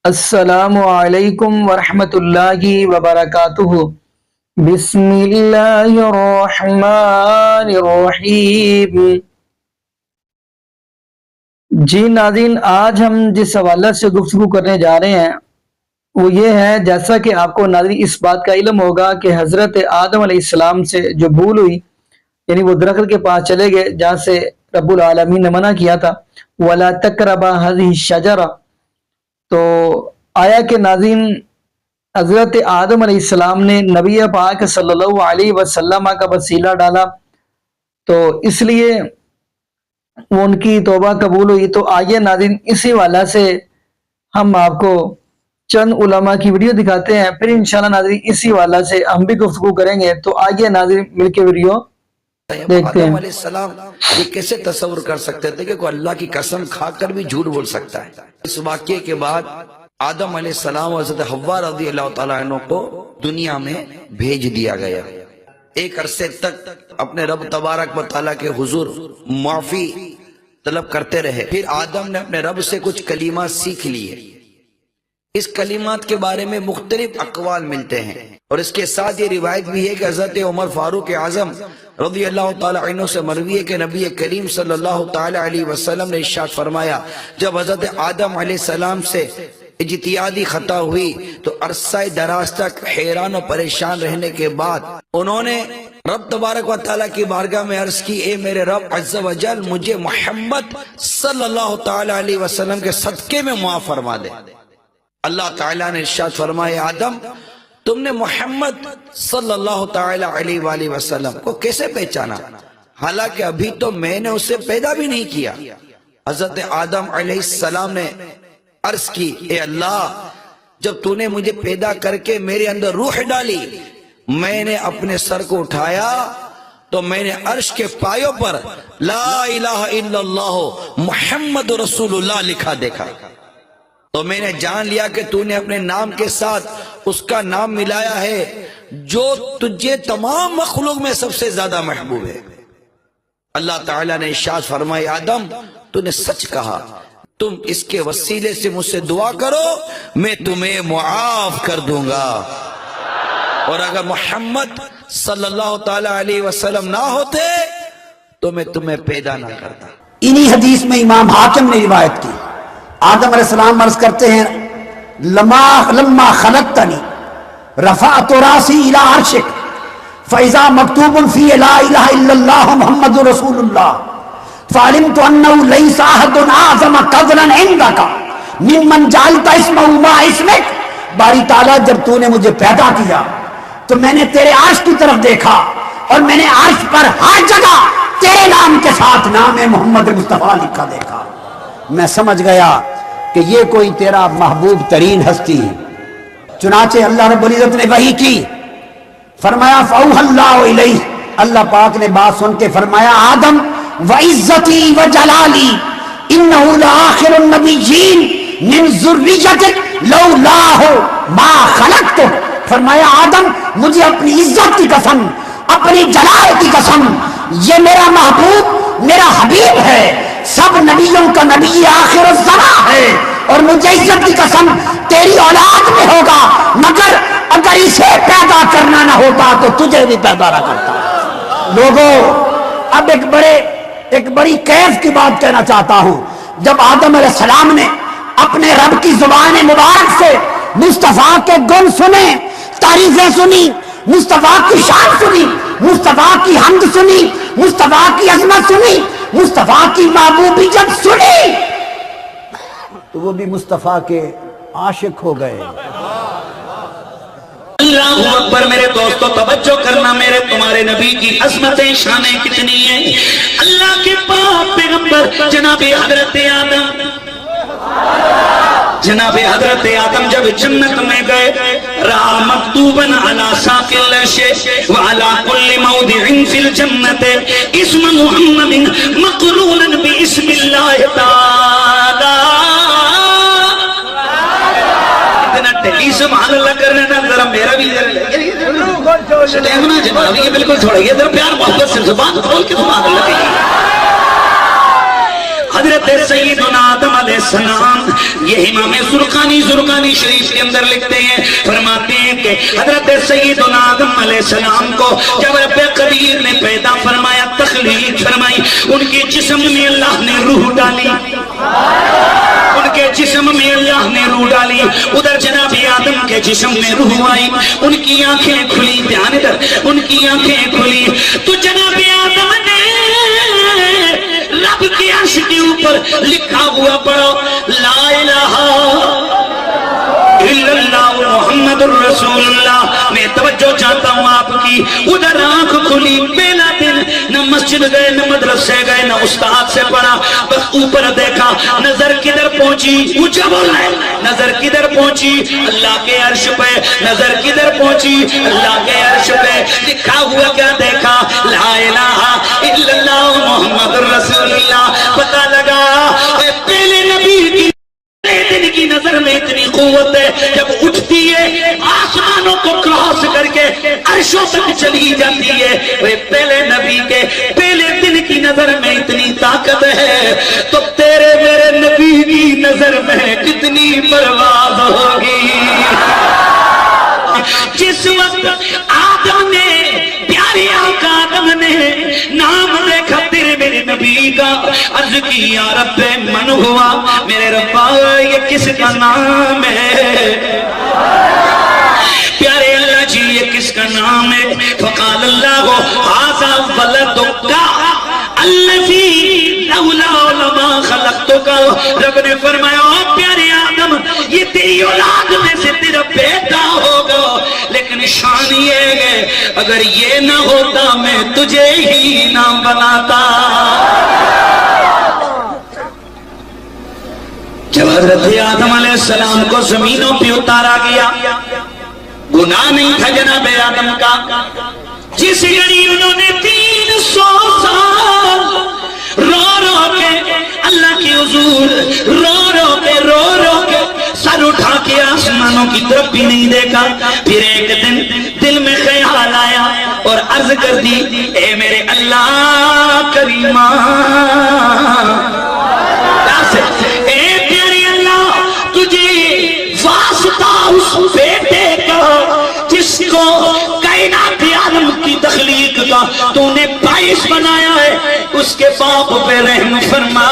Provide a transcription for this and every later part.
السلام علیکم ورحمۃ اللہ وبرکاتہ۔ بسم اللہ الرحمن الرحیم۔ جی ناظرین، آج ہم جس حوالے سے گفتگو کرنے جا رہے ہیں وہ یہ ہے، جیسا کہ آپ کو ناظرین اس بات کا علم ہوگا کہ حضرت آدم علیہ السلام سے جو بھول ہوئی، یعنی وہ درخت کے پاس چلے گئے جہاں سے رب العالمین نے منع کیا تھا، وَلَا تَقْرَبَا هَذِهِ الشَّجَرَةَ۔ تو آیا کہ ناظرین حضرت آدم علیہ السلام نے نبی پاک صلی اللہ علیہ وسلم کا وسیلہ ڈالا، تو اس لیے وہ ان کی توبہ قبول ہوئی۔ تو آئیے ناظرین اسی حوالے سے ہم آپ کو چند علماء کی ویڈیو دکھاتے ہیں، پھر انشاءاللہ ناظرین اسی حوالے سے ہم بھی گفتگو کریں گے۔ تو آئیے ناظرین مل کے ویڈیو دیکھتے ہیں۔ آدم علیہ السلام یہ کیسے تصور کر سکتے تھے کہ کوئی اللہ کی قسم کھا کر بھی جھوٹ بول سکتا ہے؟ اس واقعے کے بعد آدم علیہ السلام اور حضرت حوا رضی اللہ تعالیٰ عنہ کو دنیا میں بھیج دیا گیا۔ ایک عرصے تک اپنے رب تبارک و تعالیٰ کے حضور معافی طلب کرتے رہے۔ پھر آدم نے اپنے رب سے کچھ کلمات سیکھ لیے۔ اس کلمات کے بارے میں مختلف اقوال ملتے ہیں، اور اس کے ساتھ یہ روایت بھی ہے کہ حضرت عمر فاروق اعظم رضی اللہ تعالیٰ عنہ سے مروی ہے کہ نبی کریم صلی اللہ تعالیٰ علیہ وسلم نے ارشاد فرمایا، جب حضرت آدم علیہ السلام سے اجتہادی خطا ہوئی تو عرصہ دراز تک حیران و پریشان رہنے کے بعد انہوں نے رب تبارک و تعالیٰ کی بارگاہ میں عرض کی، اے میرے رب عز و جل، مجھے محمد صلی اللہ تعالیٰ علیہ وسلم کے صدقے میں معاف فرما دے۔ اللہ تعالیٰ نے ارشاد فرمایا، آدم تم نے محمد صلی اللہ تعالیٰ علیہ وآلہ وسلم کو کیسے پہچانا، حالانکہ ابھی تو میں نے اسے پیدا بھی نہیں کیا۔ حضرت آدم علیہ السلام نے عرض کی، اے اللہ، جب تو نے مجھے پیدا کر کے میرے اندر روح ڈالی، میں نے اپنے سر کو اٹھایا تو میں نے عرش کے پایوں پر لا الہ الا اللہ محمد رسول اللہ لکھا دیکھا، تو میں نے جان لیا کہ تو نے اپنے نام کے ساتھ اس کا نام ملایا ہے جو تجھے تمام مخلوق میں سب سے زیادہ محبوب ہے۔ اللہ تعالیٰ نے ارشاد فرمایا، آدم تو نے سچ کہا، تم اس کے وسیلے سے مجھ سے دعا کرو، میں تمہیں معاف کر دوں گا، اور اگر محمد صلی اللہ تعالیٰ علیہ وسلم نہ ہوتے تو میں تمہیں پیدا نہ کرتا۔ انہی حدیث میں امام حاکم نے روایت کی، آدم علیہ السلام عرض کرتے ہیں، لما خلقتنی رفعت راسی الی عرشک فاذا مکتوب فی لا الہ الا اللہ محمد رسول اللہ فعلمت انه ليس احد اعظم قدرا عندك ممن جعلت اسمه مع اسمك۔ باری تعالیٰ جب تو نے مجھے پیدا کیا تو میں نے تیرے عرش کی طرف دیکھا، اور میں نے عرش پر ہر جگہ تیرے نام کے ساتھ نام محمد مصطفیٰ لکھا دیکھا۔ میں سمجھ گیا کہ یہ کوئی تیرا محبوب ترین ہستی ہے۔ چنانچہ اللہ رب العزت نے وحی کی، فرمایا فَأَوْحَى اللَّهُ إِلَيْهِ، اللہ پاک نے بات سن کے فرمایا، آدم وعزتی وجلالی انہو لآخر النبیین من ذریتک لولاہ ما خلقتک۔ فرمایا آدم، مجھے اپنی عزت کی قسم، اپنی جلال کی قسم، یہ میرا محبوب میرا حبیب ہے، سب نبیوں کا نبی آخر الزمان ہے، اور مجھے عزت کی قسم تیری اولاد میں ہوگا، مگر اگر اسے پیدا کرنا نہ ہوتا تو تجھے بھی پیدا نہ کرتا۔ لوگوں، اب ایک بڑی کیف کی بات کہنا چاہتا ہوں۔ جب آدم علیہ السلام نے اپنے رب کی زبان مبارک سے مصطفیٰ کے گن سنے، تعریفیں سنی، مصطفیٰ کی شان سنی، مصطفیٰ کی حمد سنی، مصطفیٰ کی عظمت سنی، مصطفیٰ کی محبوبیت سنی، تو وہ بھی مصطفیٰ کے عاشق ہو گئے۔ اللہ اکبر۔ میرے دوستو توجہ کرنا، میرے تمہارے نبی کی عظمتیں شانیں کتنی ہیں۔ اللہ کے پاک پیغمبر جناب حضرت آدم جب جنت میں گئے، رہا مکتوباً علی ساق العرش وعلی کل موضع فی الجنت اسم محمد مقرونا باسم اللہ تعالی۔ ٹیلی سبحان اللہ کرنے نا، ذرا میرا بھی سٹیمنا جناب یہ بالکل تھوڑا یہ ذرا پیار محبت سے زبان کھول کے سبحان اللہ کہیے۔ حضرت سیدنا آدم علیہ السلام، یہ امام زرقانی شریف کے اندر لکھتے ہیں، فرماتے ہیں کہ حضرت سیدنا آدم علیہ السلام کو جب رب قدیر نے پیدا فرمایا، تخلیق فرمائی، ان کے جسم میں اللہ نے روح ڈالی، ان کے جسم میں اللہ نے روح ڈالی، ادھر جناب آدم کے جسم میں روح آئی، ان کی آنکھیں کھلی، دھیان ادھر، ان کی آنکھیں کھلی تو جناب آدم نے رب کے عرش کے اوپر لکھا ہوا پڑھو، لا الہ الا اللہ محمد الرسول اللہ۔ میں توجہ چاہتا ہوں آپ کی، ادھر آنکھ کھلی، پہلا دن نہ مسجد گئے، نہ مدرسے گئے، نہ استاد سے پڑھا، بس اوپر دیکھا، نظر کدھر پہنچی، اونچا بولنا ہے، نظر کدھر پہنچی، اللہ کے عرش پہ، نظر کدھر پہنچی، اللہ کے عرش پہ، لکھا ہوا کیا دیکھا، لا الہ الا اللہ محمد الرسول اللہ۔ پتہ لگا پہلے نبی کی دن کی نظر میں اتنی قوت ہے، جب اٹھتی ہے آسمانوں کو کراس کر کے عرشوں تک چلی جاتی ہے، وہ پہلے نبی کے پہلے دن کی نظر میں اتنی طاقت ہے، تو تیرے میرے نبی کی نظر میں کتنی پرواز ہوگی۔ جس وقت آدم نے، پیارے آقا آدم نے نام دیکھا تیرے میرے نبی کا، عرض کی یا رب من ہوا، میرے ربا یہ کس کا نام ہے، پیارے اللہ جی یہ کس کا نام ہے، فقال اللہ ھذا ولدک الذی لولا لما خلقتک، رب نے فرمایا او پیارے آدم یہ تیری اولاد میں سے تیرا بیٹا ہوگا، لیکن شان یہ ہے اگر یہ نہ ہوتا میں تجھے ہی نہ بناتا۔ جب حضرت آدم علیہ السلام کو زمینوں پہ اتارا گیا، گناہ نہیں تھا جناب آدم کا، جس گھڑی انہوں نے 300 سال رو رو کے اللہ کی حضور، رو رو کے سر اٹھا کے آسمانوں کی طرف بھی نہیں دیکھا، پھر ایک دن دل میں خیال آیا اور عرض کر دی، اے میرے اللہ کریمہ، اے پیارے اللہ تجھے واسطہ اس بیٹے کا جس کو کائنات عالم کی تخلیق کا تو نے باعث بنایا ہے، اس کے باپ پہ رحم فرما۔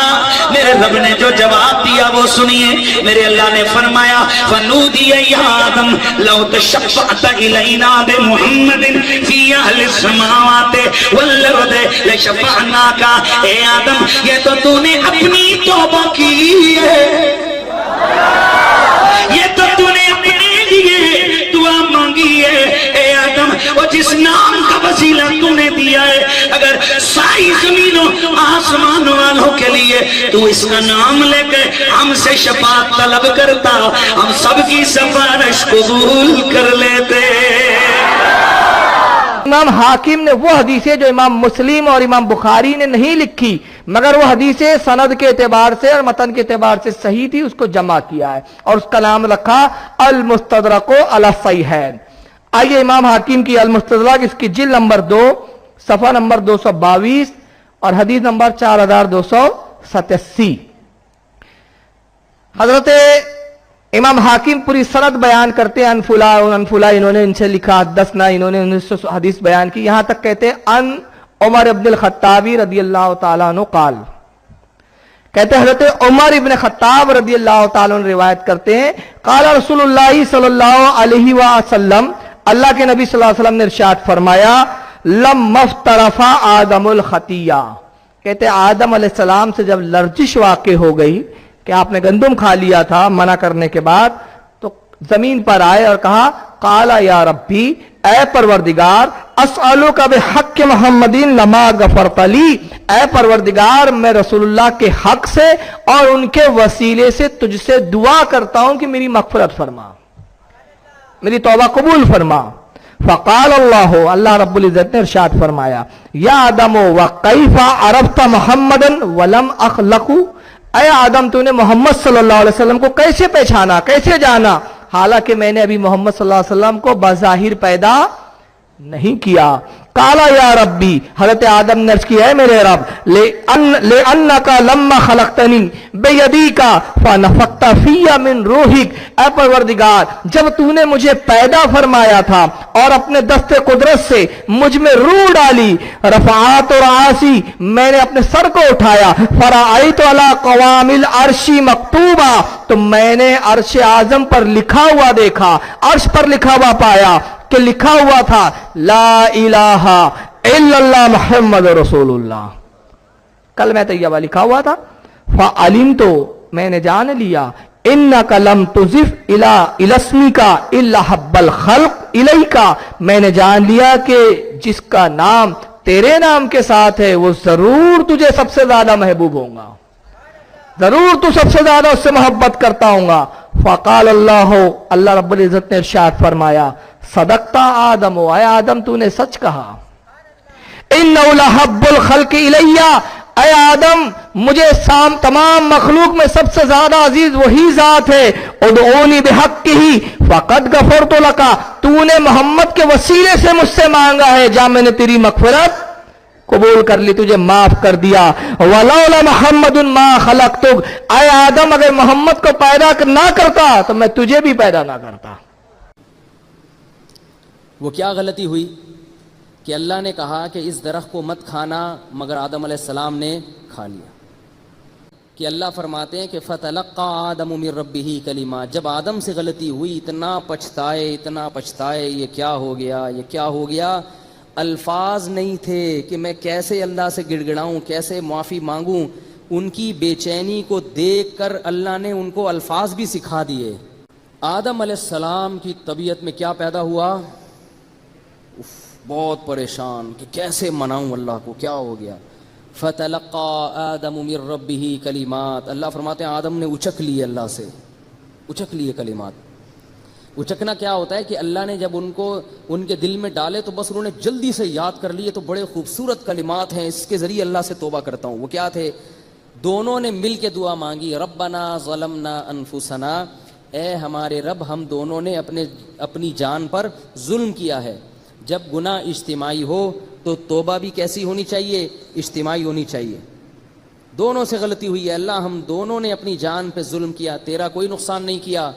میرے رب نے جو جواب دیا وہ سنیے، میرے اللہ نے فرمایا فنودی یا آدم لو تشفعت الینا بمحمد فی اہل السماوات والارض لشفعناک، اے آدم یہ تو تو نے اپنی توبہ کی ہے، یہ تو تو نے اپنے لیے دعا مانگی ہے، اے آدم اور جس نام کا وسیلہ تو نے دیا ہے، اگر ساری زمینوں آسمان والوں کے لیے تو اس کا نام لے کے ہم سے شفاعت طلب کرتا، ہم سب کی سفارش قبول کر لیتے۔ امام حاکم نے وہ حدیثیں جو امام مسلم اور امام بخاری نے نہیں لکھی، مگر وہ حدیثیں سند کے اعتبار سے اور متن کے اعتبار سے صحیح تھی، اس کو جمع کیا ہے اور اس کا نام رکھا المستدرک علی الصحیحین۔ آئیے امام حاکم کی المستدرک، اس کی جلد نمبر 2 صفحہ نمبر 222 اور حدیث نمبر 4287۔ حضرت امام حاکم پوری سند بیان کرتے ہیں، انفلا انہوں نے ان سے لکھا، حدثنا انہوں نے ان سے حدیث بیان کی، یہاں تک کہتے ہیں ان عمر ابن الخطابی رضی اللہ تعالیٰ عنہ قال، کہتے ہیں حضرت عمر ابن خطاب رضی اللہ تعالیٰ عنہ روایت کرتے ہیں، قال رسول اللہ صلی اللہ علیہ وسلم، اللہ کے نبی صلی اللہ علیہ وسلم نے ارشاد فرمایا، لم افترف آدم الخطیہ، کہتے ہیں آدم علیہ السلام سے جب لرزش واقع ہو گئی کہ آپ نے گندم کھا لیا تھا منع کرنے کے بعد، تو زمین پر آئے اور کہا قال یا ربی، اے پروردگار، اسألوک بحق محمدین لما غفرت لی، اے پروردگار میں رسول اللہ کے حق سے اور ان کے وسیلے سے تجھ سے دعا کرتا ہوں کہ میری مغفرت فرما، میری توبہ قبول فرما۔ فقال اللہ، اللہ رب العزت نے ارشاد فرمایا، یا آدم وکیف عرفت محمدا ولم اخلقہ، اے آدم تو نے محمد صلی اللہ علیہ وسلم کو کیسے پہچانا، کیسے جانا، حالانکہ میں نے ابھی محمد صلی اللہ علیہ وسلم کو بظاہر پیدا نہیں کیا۔ काला या रब्बी, हजरत आदम ने अर्ज किया है मेरे रब, ले अन्नका लम्मा खलक्तनी बेयदीका फनफक्ता फिया मिन रूहिक, ऐ परवरदिगार जब तूने मुझे पैदा फरमाया था और अपने दस्ते कुदरत से मुझ में रूह डाली, रफात और आसी, मैंने अपने सर को उठाया, फराइत अला कवामिल अर्शी मकतूबा, तो मैंने अर्श आजम पर लिखा हुआ देखा, अर्श पर लिखा हुआ पाया कि लिखा हुआ था ला इलाहा इल्लल्लाह मुहम्मद रसूलुल्लाह, कलमा तैयबा लिखा हुआ था। फ़अलिम, तो मैंने जान लिया, इन्नका लम तुज़िफ इला इलस्मिका इल्ला हब्बल खल्क इलैका, मैंने जान लिया कि जिसका नाम तेरे नाम के साथ है वो जरूर तुझे सबसे ज्यादा महबूब होगा, जरूर तू सबसे ज्यादा उससे मोहब्बत करता होगा। फ़क़ाल अल्लाह रब्बुल इज़्ज़त ने इरशाद फरमाया, सदक़ता आदम, ओ आदम तूने सच कहा, इन्नहु लहब्बुल खल्क़ि इलैया, ऐ आदम मुझे तमाम मखलूक में सबसे ज्यादा अजीज वही जात है, उदऊनी बिहक्किही फ़क़द गफ़रतु लका, तूने मोहम्मद के वसीले से मुझसे मांगा है, जा मैंने तेरी मग़फ़िरत कबूल कर ली, तुझे माफ कर दिया। वलौला मुहम्मदुन मा खलक़तुक, ऐ आदम अगर मोहम्मद को पैदा ना करता तो मैं तुझे भी पैदा ना करता। वो क्या गलती हुई कि अल्लाह ने कहा कि इस दरख्त को मत खाना, मगर आदम अलैहिस्सलाम ने खा लिया। कि अल्लाह फरमाते हैं कि फ़तलक़्क़ा आदम मिन रब्बिही कलिमात, जब आदम से गलती हुई इतना पछताए, ये क्या हो गया, ये क्या हो गया, अल्फाज नहीं थे कि मैं कैसे अल्लाह से गिड़गिड़ाऊं, कैसे माफ़ी मांगूं। उनकी बेचैनी को देखकर अल्लाह ने उनको अल्फाज भी सिखा दिए। आदम अलैहिस्सलाम की तबीयत में क्या पैदा हुआ, बहुत परेशान कि कैसे मनाऊं अल्लाह को, क्या हो गया। फ़तलक़्क़ा आदम मिन रब्बिही कलिमात, अल्लाह फरमाते हैं आदम ने उचक लिए, अल्लाह से उचक लिए कलिमात। उचकना क्या होता है कि अल्लाह ने जब उनको उनके दिल में डाले तो बस उन्होंने जल्दी से याद कर लिए, तो बड़े खूबसूरत कलिमात हैं, इसके ज़रिए अल्लाह से तौबा करता हूँ। वो क्या थे, दोनों ने मिल के दुआ मांगी, रब्बना ज़लमना अनफुसना, ए हमारे रब हम दोनों ने अपनी जान पर जुल्म किया है। जब गुनाह इज्तिमाई हो तो तौबा भी कैसी होनी चाहिए, इज्तिमाई होनी चाहिए। दोनों से गलती हुई है, अल्लाह हम दोनों ने अपनी जान पे जुल्म किया, तेरा कोई नुकसान नहीं किया।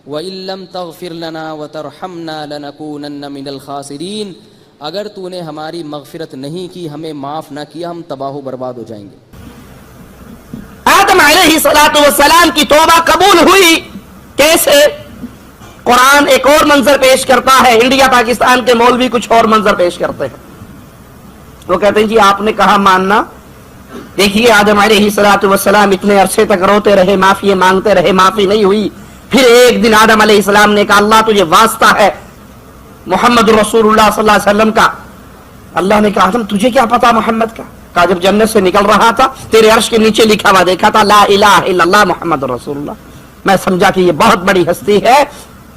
व इल्लम तग़फिर लना व तरहमना लनकूनन्न मिनल खासिरीन, अगर तूने हमारी मग़फ़िरत नहीं की, हमें माफ़ ना किया, हम तबाह बर्बाद हो जाएंगे। आदम अलैहिस्सलातु वस्सलाम की तौबा कबूल हुई कैसे? कुरान एक और मंजर पेश करता है, इंडिया पाकिस्तान के मौलवी कुछ और मंजर पेश करते हैं। वो कहते हैं जी आपने कहा मानना, देखिए आदम अलैहिस्सलातु वस्सलाम इतने अरसे तक रोते रहे, माफी मांगते रहे, माफी नहीं हुई। फिर एक दिन आदम अलैहिस्सलाम ने कहा अल्लाह तुझे वास्ता है मोहम्मद रसूलुल्लाह सल्लल्लाहु अलैहि वसल्लम का। अल्लाह ने कहा आदम तुझे क्या पता मोहम्मद का? कहा जब जन्नत से निकल रहा था तेरे अर्श के नीचे लिखा हुआ देखा था ला इलाहा इल्लल्लाह मोहम्मद रसूलुल्लाह, मैं समझा कि ये बहुत बड़ी हस्ती है,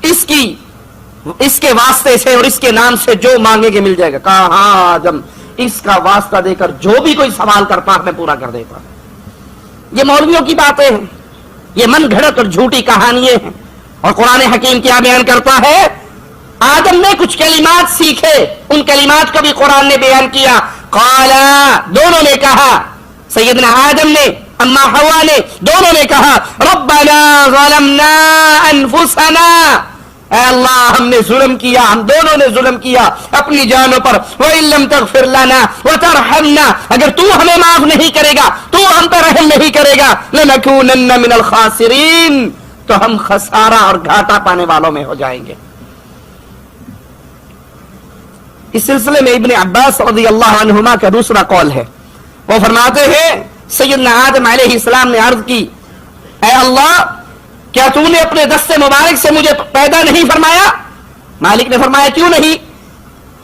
इसके वास्ते से और इसके नाम से जो मांगेगे मिल जाएगा। कहा हाँ आदम, इसका वास्ता देकर जो भी कोई सवाल करता मैं पूरा कर देता। ये मौलवियों की बातें हैं, ये मन घड़त और झूठी कहानियां हैं। और कुरान हकीम क्या बयान करता है, आदम ने कुछ कलिमात सीखे, उन कलिमात को भी कुरान ने बयान किया। काला, दोनों ने कहा, सैयदना आदम ने, अम्मा हवा ने, दोनों ने कहा रब्बना ज़लमना अनफुसना, अल्लाह हमने जुल्म किया, हम दोनों ने जुल्म किया अपनी जानों पर। व इल्लम तग़फिर लना व तरहमना, अगर तू हमें माफ नहीं करेगा, तू हम पर रहम नहीं करेगा, लनकूनन्न मिनल खासिरीन, तो हम खसारा और घाटा पाने वालों में हो जाएंगे। इस सिलसिले में इब्ने अब्बास रज़ियल्लाहु अन्हुमा का दूसरा कौल है। वो फरमाते हैं सैयदना आदम अलैहिस्सलाम ने अर्ज की, ऐ अल्लाह क्या तूने अपने दस्ते मुबारक से मुझे पैदा नहीं फरमाया? मालिक ने फरमाया क्यों नहीं?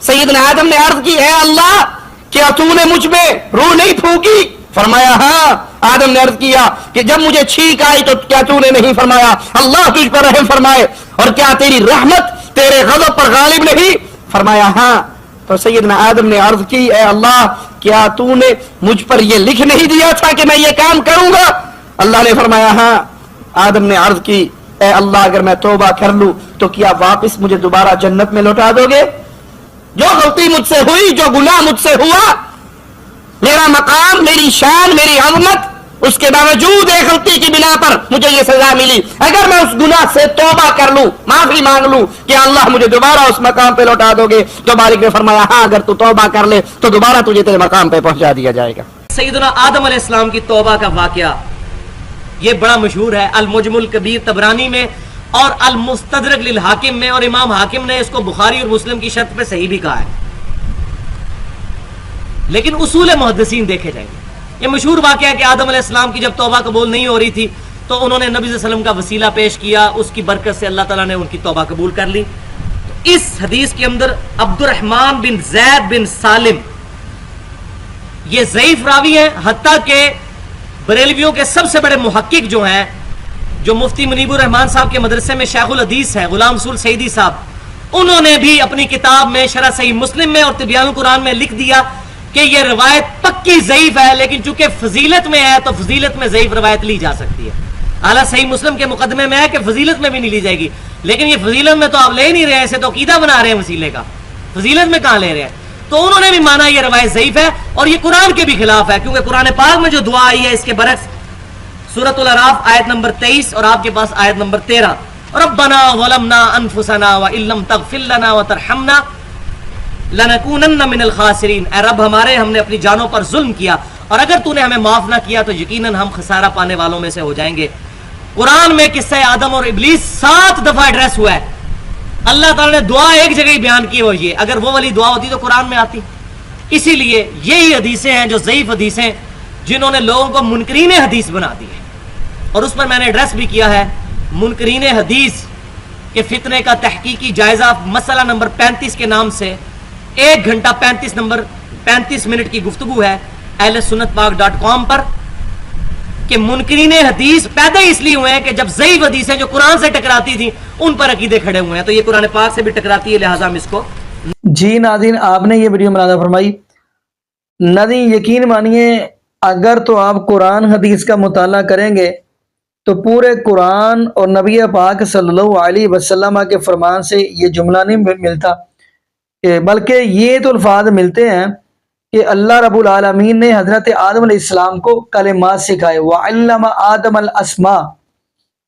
सैयदना आदम ने अर्ज की, ऐ अल्लाह क्या तूने मुझ में रूह नहीं फूकी? फरमाया हाँ। आदम ने अर्ज किया कि जब मुझे छींक आई तो क्या तूने नहीं फरमाया अल्लाह तुझ पर रहम फरमाए, और क्या तेरी रहमत तेरे गज़ब पर गालिब नहीं? फरमाया हाँ। तो सैयदना आदम ने अर्ज की, ऐ अल्लाह क्या तूने मुझ पर यह लिख नहीं दिया था कि मैं ये काम करूंगा? अल्लाह ने फरमाया हाँ। आदम ने अर्ज की, ऐ अल्लाह अगर मैं तौबा कर लूं तो क्या वापस मुझे दोबारा जन्नत में लौटा दोगे? जो गलती मुझसे हुई, जो गुनाह मुझसे हुआ, मेरा मकाम, मेरी शान, मेरी अजमत, उसके बावजूद एक गलती की बिना पर मुझे ये सजा मिली। अगर मैं उस गुनाह से तौबा कर लूं, माफी मांग लूं कि अल्लाह मुझे दोबारा उस मकाम पे लौटा दोगे, तो मालिक ने फरमाया हाँ, अगर तू तौबा कर ले तो दोबारा तुझे तेरे मकाम पे पहुंचा दिया जाएगा। सैयदना आदम अलैहिस्सलाम की तौबा का वाकया ये बड़ा मशहूर है, अल मुजमुल कबीर तबरानी में और अल मुस्तदरक लिल हाकिम में, और इमाम हाकिम ने इसको बुखारी और मुस्लिम की शर्त पे सही भी कहा है। लेकिन उसूल मुहद्दिसीन देखे जाएंगे। ये मशहूर वाकया है कि आदम अलैहिस्सलाम की जब तौबा कबूल नहीं हो रही थी तो उन्होंने नबी सल्लल्लाहु अलैहि वसल्लम का वसीला पेश किया, उसकी बरकत से अल्लाह ताला ने उनकी तौबा कबूल कर ली। तो इस हदीस के अंदर अब्दुर्रहमान बिन ज़ैद बिन सालिम ये ज़ईफ रावी है, हत्ता के बरेलवियों के सबसे बड़े मुहक्किक जो हैं, जो मुफ्ती मुनीबुर रहमान साहब के मदरसे में शेखुल हदीस है गुलाम रसूल सईदी साहब, उन्होंने भी अपनी किताब में शरह सही मुस्लिम में और तिब्यानुल कुरान में लिख दिया कि यह रवायत पक्की ज़ईफ है, लेकिन चूंकि फजीलत में है तो फजीलत में ज़ईफ रवायत ली जा सकती है। हालां सही मुस्लिम के मुकदमे में है कि फजीलत में भी नहीं ली जाएगी, लेकिन ये फजीलत में तो आप ले नहीं रहे हैं, इसे तो अकीदा बना रहे हैं वसीले का, फजीलत में कहां ले रहे हैं। तो उन्होंने भी माना ये रवायत ज़ईफ है और ये कुरान के भी खिलाफ है, क्योंकि कुरान पाक में जो दुआ आई है इसके बरक्स सूरतुल अराफ आयत नंबर 23 और आपके पास आयत नंबर 13, रब्बना ज़लमना अनफुसना व इल्लम तगफिर लना व तरहमना लनकूनन्ना मिनल खासिरीन, ऐ रब हमारे, हमने अपनी जानों पर जुल्म किया और अगर तूने हमें माफ ना किया तो यकीनन हम खसारा पाने वालों में से हो जाएंगे। कुरान में किस्सा आदम और इब्लीस 7 दफा एड्रेस हुआ है। अल्लाह ताला ने दुआ एक जगह ही बयान की, वो ये, अगर वो वाली दुआ होती तो कुरान में आती। इसीलिए यही हदीसें हैं जो ज़ईफ हदीसें, जिन्होंने लोगों को मुनकरीन हदीस बना दी है, और उस पर मैंने एड्रेस भी किया है। मुनकरीन हदीस के फितने का तहकीकी जायजा मसला नंबर 35 के नाम से 1 घंटा 35 मिनट की गुफ्तगू है ahlesunnatpak.com पर, कि मुनकरीन हदीस पैदा इसलिए हुए हैं कि जब ज़ईफ हदीसें जो कुरान से टकराती थी उन पर अकीदे खड़े हुए हैं, तो ये कुरान पाक से भी टकराती है, लिहाजा हम इसको। जी नाज़रीन, आपने ये वीडियो मुलाज़ा फरमाई। नाज़रीन यकीन मानिए, अगर तो आप कुरान हदीस का मुताला करेंगे तो पूरे कुरान और नबी पाक सल्लल्लाहु अलैहि वसल्लम के फरमान से ये जुमला नहीं मिलता, बल्कि ये तो अल्फाज मिलते हैं कि अल्लाह रब्बुल आलमीन ने हज़रत आदम अलैहिस्सलाम को कलिमात सिखाए, वअल्लमा आदम अल अस्मा,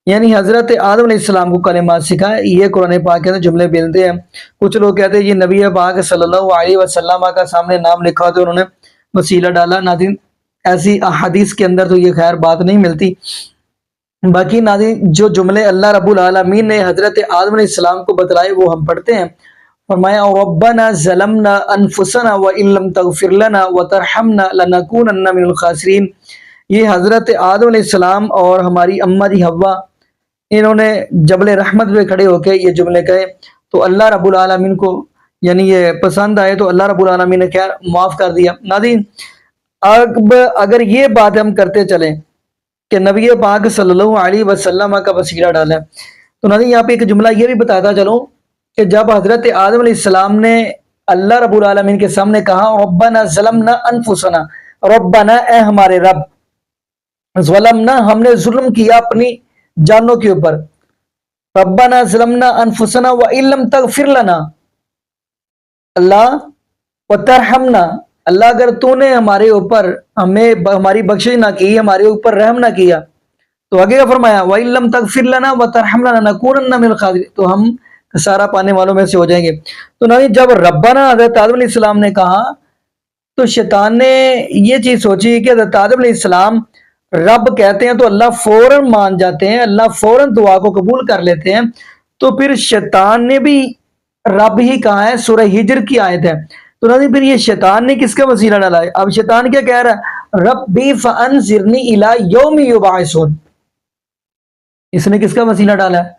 यानी हज़रत आदम अलैहिस्सलाम को कलिमात सिखाए। ये कुरान पाक के अंदर जुमले मिलते हैं। कुछ लोग कहते हैं ये नबी पाक सल्लल्लाहु अलैहि वसल्लम का सामने नाम लिखा होता है, उन्होंने वसीला डाला। नाज़रीन ऐसी अहादीस के अंदर तो ये खैर बात नहीं मिलती। बाकी नाज़रीन जो जुमले अल्लाह रब्बुल आलमीन ने हज़रत आदम अलैहिस्सलाम को बतलाए वो हम पढ़ते हैं। फरमाया रब्बना ज़लमना अनफुसना व इल्लम तगफिर लना व तरहमना लनकूनन्ना मिनल खासिरीन। ये हज़रत आदम अलैहिस्सलाम और हमारी अम्मा जी हव्वा, इन्होंने जबल रहमत पे खड़े होकर ये जुमले कहे, तो अल्लाह रब्बुल आलमीन को यानी ये पसंद आए, तो अल्लाह रब्बुल आलमीन ने खैर माफ़ कर दिया। नाज़रीन अब अगर ये बात हम करते चलें कि नबी पाक सल्लल्लाहु अलैहि वसल्लम का वसीला डाला है, तो नाज़रीन यहाँ पे एक जुमला ये भी बताता चलूँ कि जब हज़रत आदम अलैहिस्सलाम ने अल्लाह रब्बुल आलमीन के सामने कहा रब्बना ज़लमना अनफुसना, रब्बना ए हमारे रब, ज़लमना हमने जुल्म किया अपनी जानों के ऊपर, रब्बना ज़लमना अनफुसना व इल्लम तगफिर लना, अल्लाह व तरहमना, अल्लाह अगर तूने हमारे ऊपर हमारी बख्शिश ना की, हमारे ऊपर रहम ना किया, तो आगे का फरमाया व इल्लम तगफिर लना व तरहमना लनकूनन्ना मिनल खासिरीन, तो हम खसारा पाने वालों में से हो जाएंगे। तो नहीं, जब रब्बाना हज़रत आदम अलैहिस्सलाम ने कहा तो शैतान ने ये चीज सोची कि हज़रत आदम अलैहिस्सलाम रब कहते हैं तो अल्लाह फौरन मान जाते हैं, अल्लाह फौरन दुआ को कबूल कर लेते हैं, तो फिर शैतान ने भी रब ही कहा है। सूरह हिज्र की आयत है। तो नहीं, फिर ये शैतान ने किसका वसीला डाला है? अब शैतान क्या कह रहा है? रब्बी फअनज़िरनी इला यौमि युबअसून, इसने किसका वसीला डाला है?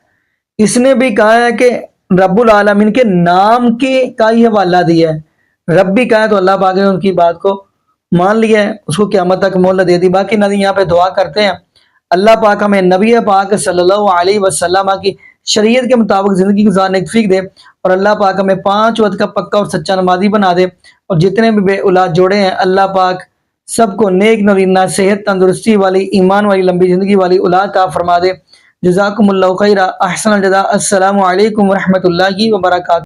इसने भी कहा है कि रब्बुल आलमीन के नाम के का ही हवाला दिया है। रब्बी कहा है तो अल्लाह पाक ने उनकी बात को मान लिया है, उसको क़यामत तक मोहलत दे दी। बाकी नबी यहाँ पे दुआ करते हैं अल्लाह पाक हमें नबी पाक सल्लल्लाहु अलैहि वसल्लम की शरीयत के मुताबिक ज़िंदगी गुजारने की तौफीक दे, और अल्लाह पाक हमें 5 वक्त का पक्का और सच्चा नमाजी बना दे, और जितने भी बे औलाद जोड़े हैं अल्लाह पाक सबको नेक नरीना सेहत तंदुरुस्ती वाली ईमान वाली लंबी ज़िंदगी वाली औलाद अता फरमा दे। जज़ाकुमुल्लाहु खैरा, अहसनल जज़ा। अस्सलामु अलैकुम व रहमतुल्लाहि व बरकातुहू।